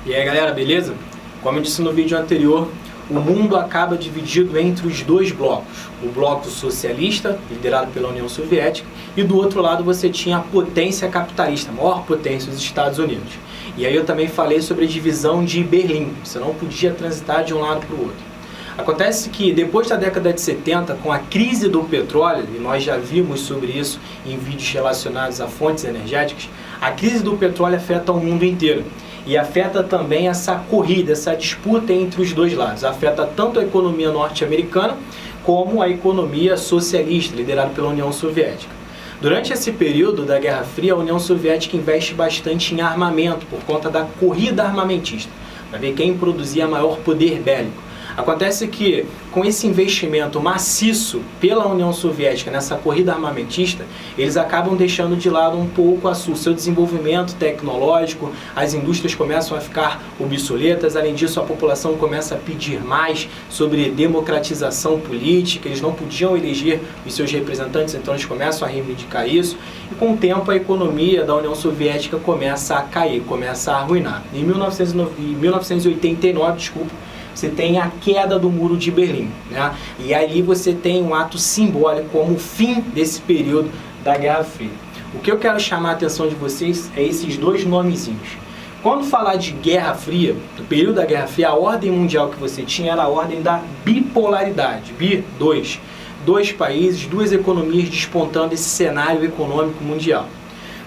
E aí galera, beleza? Como eu disse no vídeo anterior, o mundo acaba dividido entre os dois blocos. O bloco socialista, liderado pela União Soviética, e do outro lado você tinha a potência capitalista, a maior potência, os Estados Unidos. E aí eu também falei sobre a divisão de Berlim, você não podia transitar de um lado para o outro. Acontece que depois da década de 70, com a crise do petróleo, e nós já vimos sobre isso em vídeos relacionados a fontes energéticas, a crise do petróleo afeta o mundo inteiro. E afeta também essa corrida, essa disputa entre os dois lados. Afeta tanto a economia norte-americana como a economia socialista, liderada pela União Soviética. Durante esse período da Guerra Fria, a União Soviética investe bastante em armamento por conta da corrida armamentista, para ver quem produzia maior poder bélico. Acontece que, com esse investimento maciço pela União Soviética nessa corrida armamentista, eles acabam deixando de lado um pouco o seu desenvolvimento tecnológico, as indústrias começam a ficar obsoletas, além disso a população começa a pedir mais sobre democratização política, eles não podiam eleger os seus representantes, então eles começam a reivindicar isso, e com o tempo a economia da União Soviética começa a cair, começa a arruinar. Em 1989, você tem a queda do Muro de Berlim, né? E ali você tem um ato simbólico como o fim desse período da Guerra Fria. O que eu quero chamar a atenção de vocês é esses dois nomezinhos. Quando falar de Guerra Fria, do período da Guerra Fria, a ordem mundial que você tinha era a ordem da bipolaridade, bi-2. Dois países, duas economias despontando esse cenário econômico mundial.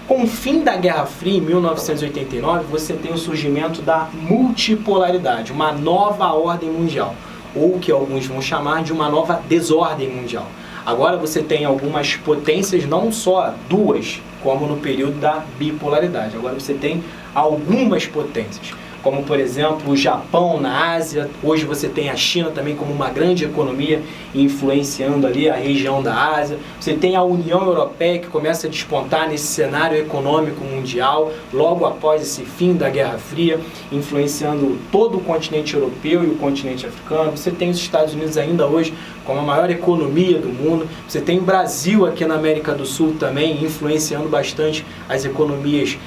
Com o fim da Guerra Fria, em 1989, você tem o surgimento da multipolaridade, uma nova ordem mundial, ou que alguns vão chamar de uma nova desordem mundial. Agora você tem algumas potências, não só duas, como no período da bipolaridade. Agora você tem algumas potências, como por exemplo o Japão na Ásia. Hoje você tem a China também como uma grande economia influenciando ali a região da Ásia. Você tem a União Europeia que começa a despontar nesse cenário econômico mundial logo após esse fim da Guerra Fria, influenciando todo o continente europeu e o continente africano. Você tem os Estados Unidos ainda hoje como a maior economia do mundo. Você tem o Brasil aqui na América do Sul também influenciando bastante as economias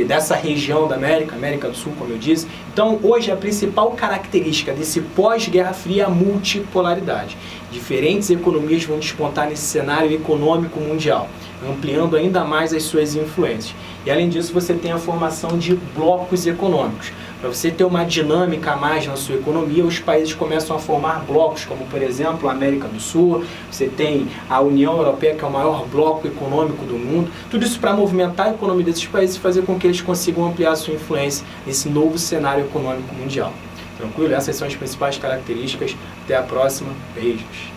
dessa região da América do Sul, como eu disse. Então, hoje, a principal característica desse pós-Guerra Fria é a multipolaridade. Diferentes economias vão despontar nesse cenário econômico mundial, ampliando ainda mais as suas influências. E, além disso, você tem a formação de blocos econômicos. Para você ter uma dinâmica a mais na sua economia, os países começam a formar blocos, como por exemplo a América do Sul, você tem a União Europeia, que é o maior bloco econômico do mundo. Tudo isso para movimentar a economia desses países e fazer com que eles consigam ampliar a sua influência nesse novo cenário econômico mundial. Tranquilo? Essas são as principais características. Até a próxima. Beijos.